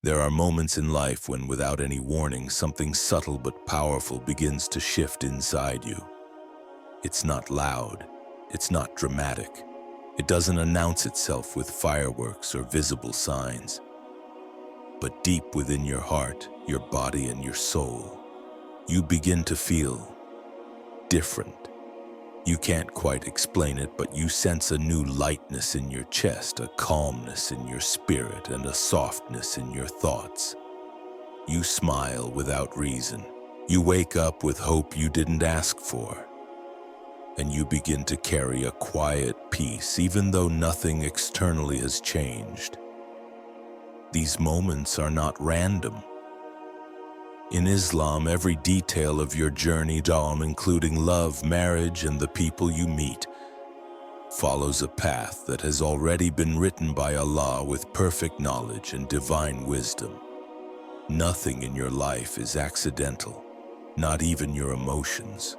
There are moments in life when, without any warning, something subtle but powerful begins to shift inside you. It's not loud. It's not dramatic. It doesn't announce itself with fireworks or visible signs. But deep within your heart, your body, and your soul, you begin to feel different. You can't quite explain it, but you sense a new lightness in your chest, a calmness in your spirit, and a softness in your thoughts. You smile without reason. You wake up with hope you didn't ask for. And you begin to carry a quiet peace, even though nothing externally has changed. These moments are not random. In Islam, every detail of your journey, including love, marriage, and the people you meet, follows a path that has already been written by Allah with perfect knowledge and divine wisdom. Nothing in your life is accidental, not even your emotions.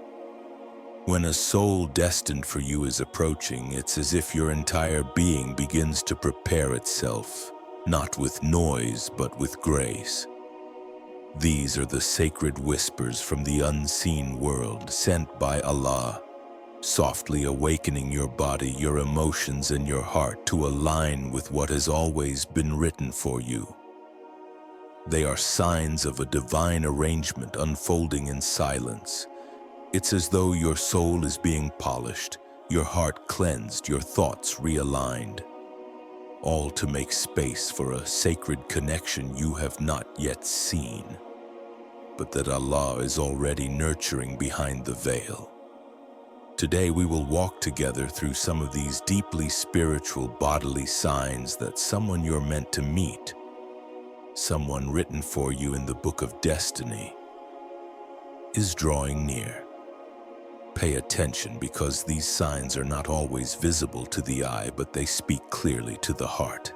When a soul destined for you is approaching, it's as if your entire being begins to prepare itself, not with noise, but with grace. These are the sacred whispers from the unseen world sent by Allah, softly awakening your body, your emotions, and your heart to align with what has always been written for you. They are signs of a divine arrangement unfolding in silence. It's as though your soul is being polished, your heart cleansed, your thoughts realigned, all to make space for a sacred connection you have not yet seen, but that Allah is already nurturing behind the veil. Today we will walk together through some of these deeply spiritual bodily signs that someone you're meant to meet, someone written for you in the book of destiny, is drawing near. Pay attention, because these signs are not always visible to the eye, but they speak clearly to the heart.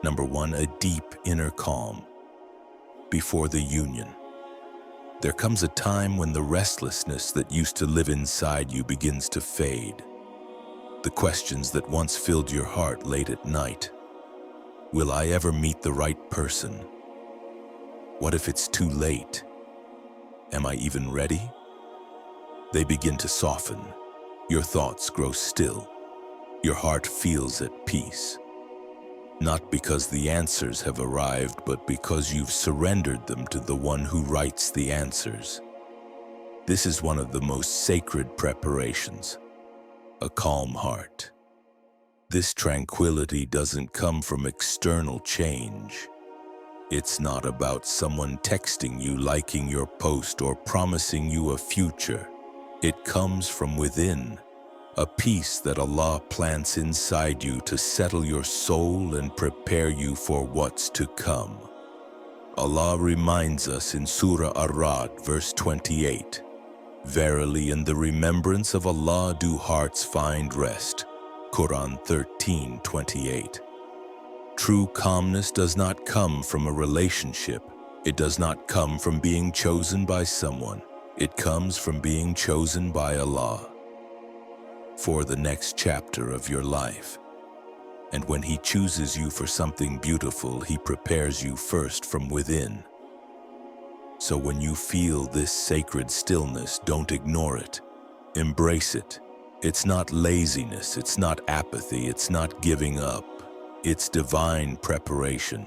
Number 1, a deep inner calm. Before the union, there comes a time when the restlessness that used to live inside you begins to fade. The questions that once filled your heart late at night. Will I ever meet the right person? What if it's too late? Am I even ready? They begin to soften. Your thoughts grow still. Your heart feels at peace. Not because the answers have arrived, but because you've surrendered them to the one who writes the answers. This is one of the most sacred preparations, a calm heart. This tranquility doesn't come from external change. It's not about someone texting you, liking your post, or promising you a future. It comes from within, a peace that Allah plants inside you to settle your soul and prepare you for what's to come. Allah reminds us in Surah Ar-Ra'd, verse 28, "Verily, in the remembrance of Allah do hearts find rest." Quran 13:28. True calmness does not come from a relationship. It does not come from being chosen by someone. It comes from being chosen by Allah for the next chapter of your life. And when He chooses you for something beautiful, He prepares you first from within. So when you feel this sacred stillness, don't ignore it. Embrace it. It's not laziness, it's not apathy, it's not giving up. It's divine preparation.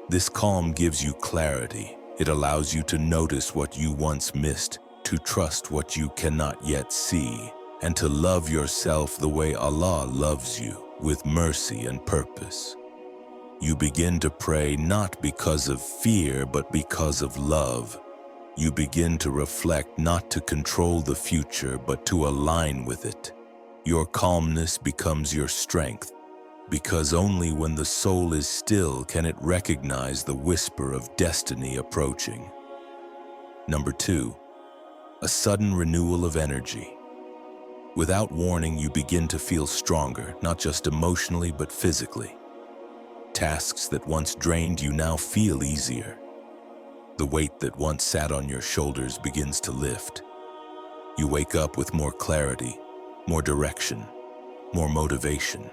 This calm gives you clarity. It allows you to notice what you once missed, to trust what you cannot yet see, and to love yourself the way Allah loves you, with mercy and purpose. You begin to pray not because of fear, but because of love. You begin to reflect not to control the future, but to align with it. Your calmness becomes your strength, because only when the soul is still can it recognize the whisper of destiny approaching. Number 2, a sudden renewal of energy. Without warning, you begin to feel stronger, not just emotionally, but physically. Tasks that once drained you now feel easier. The weight that once sat on your shoulders begins to lift. You wake up with more clarity, more direction, more motivation.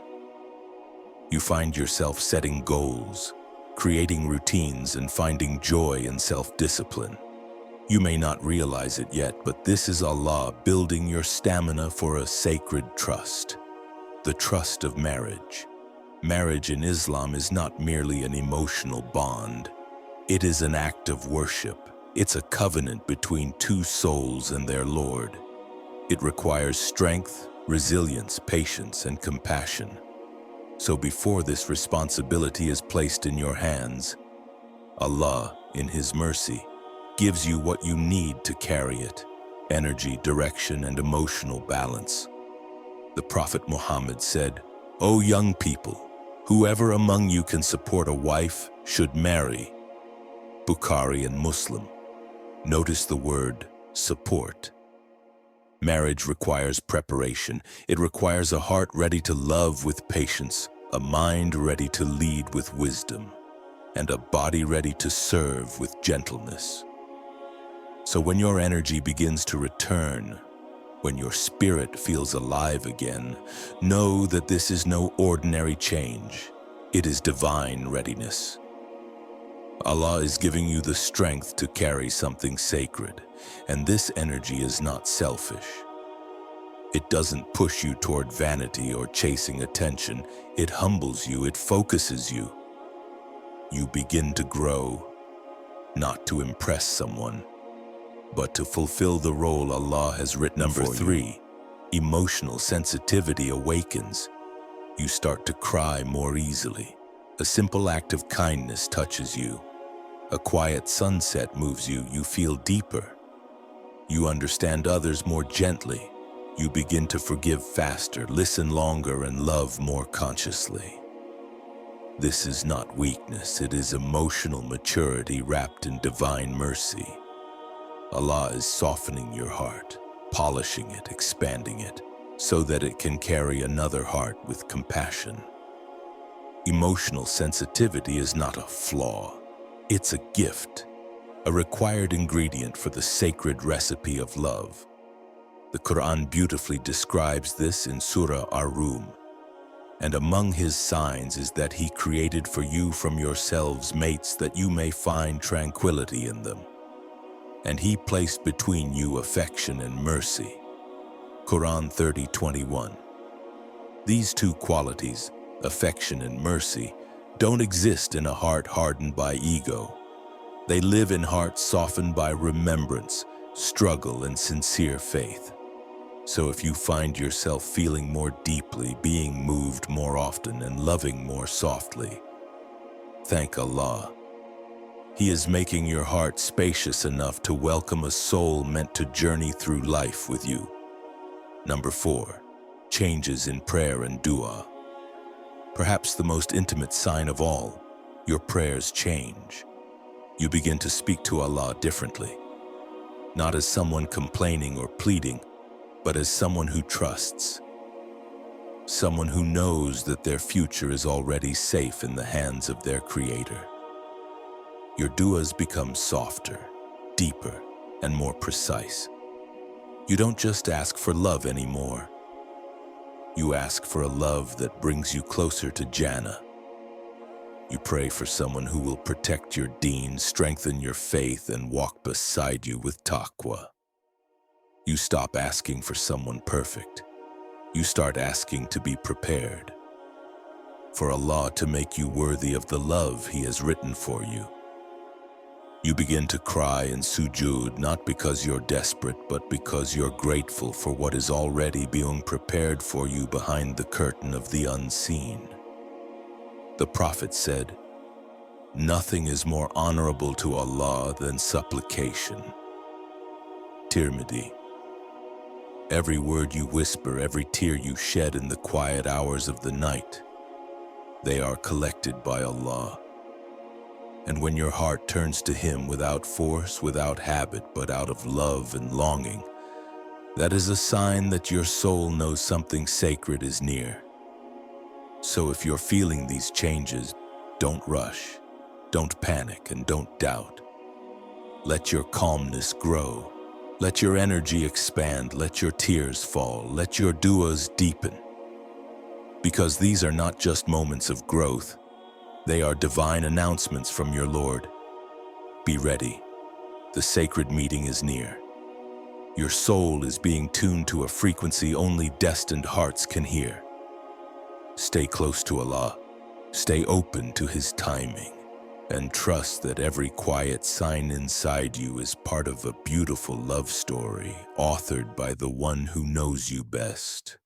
You find yourself setting goals, creating routines and finding joy in self-discipline. You may not realize it yet, but this is Allah building your stamina for a sacred trust. The trust of marriage. Marriage in Islam is not merely an emotional bond. It is an act of worship. It's a covenant between two souls and their Lord. It requires strength, resilience, patience, and compassion. So before this responsibility is placed in your hands, Allah, in His mercy, gives you what you need to carry it: energy, direction, and emotional balance. The Prophet Muhammad said, "O young people, whoever among you can support a wife should marry." Bukhari and Muslim. Notice the word support. Marriage requires preparation. It requires a heart ready to love with patience, a mind ready to lead with wisdom, and a body ready to serve with gentleness. So when your energy begins to return, when your spirit feels alive again, know that this is no ordinary change. It is divine readiness. Allah is giving you the strength to carry something sacred, and this energy is not selfish. It doesn't push you toward vanity or chasing attention. It humbles you, it focuses you. You begin to grow, not to impress someone, but to fulfill the role Allah has written for you. Number 3, emotional sensitivity awakens. You start to cry more easily. A simple act of kindness touches you. A quiet sunset moves you. You feel deeper. You understand others more gently. You begin to forgive faster, listen longer, and love more consciously. This is not weakness. It is emotional maturity wrapped in divine mercy. Allah is softening your heart, polishing it, expanding it, so that it can carry another heart with compassion. Emotional sensitivity is not a flaw. It's a gift, a required ingredient for the sacred recipe of love. The Quran beautifully describes this in Surah Ar-Rum. And among His signs is that He created for you from yourselves mates that you may find tranquility in them. And He placed between you affection and mercy. Quran 30:21. These two qualities, affection and mercy, don't exist in a heart hardened by ego. They live in hearts softened by remembrance, struggle, and sincere faith. So if you find yourself feeling more deeply, being moved more often, and loving more softly, thank Allah. He is making your heart spacious enough to welcome a soul meant to journey through life with you. Number 4, changes in prayer and dua. Perhaps the most intimate sign of all, your prayers change. You begin to speak to Allah differently, not as someone complaining or pleading, but as someone who trusts, someone who knows that their future is already safe in the hands of their Creator. Your duas become softer, deeper, and more precise. You don't just ask for love anymore. You ask for a love that brings you closer to Jannah. You pray for someone who will protect your deen, strengthen your faith, and walk beside you with taqwa. You stop asking for someone perfect. You start asking to be prepared, for Allah to make you worthy of the love He has written for you. You begin to cry in sujood, not because you're desperate, but because you're grateful for what is already being prepared for you behind the curtain of the unseen. The Prophet said, "Nothing is more honorable to Allah than supplication." Tirmidhi. Every word you whisper, every tear you shed in the quiet hours of the night, they are collected by Allah. And when your heart turns to Him without force, without habit, but out of love and longing, that is a sign that your soul knows something sacred is near. So if you're feeling these changes, don't rush, don't panic, and don't doubt. Let your calmness grow. Let your energy expand. Let your tears fall. Let your duas deepen. Because these are not just moments of growth. They are divine announcements from your Lord. Be ready. The sacred meeting is near. Your soul is being tuned to a frequency only destined hearts can hear. Stay close to Allah. Stay open to His timing. And trust that every quiet sign inside you is part of a beautiful love story authored by the one who knows you best.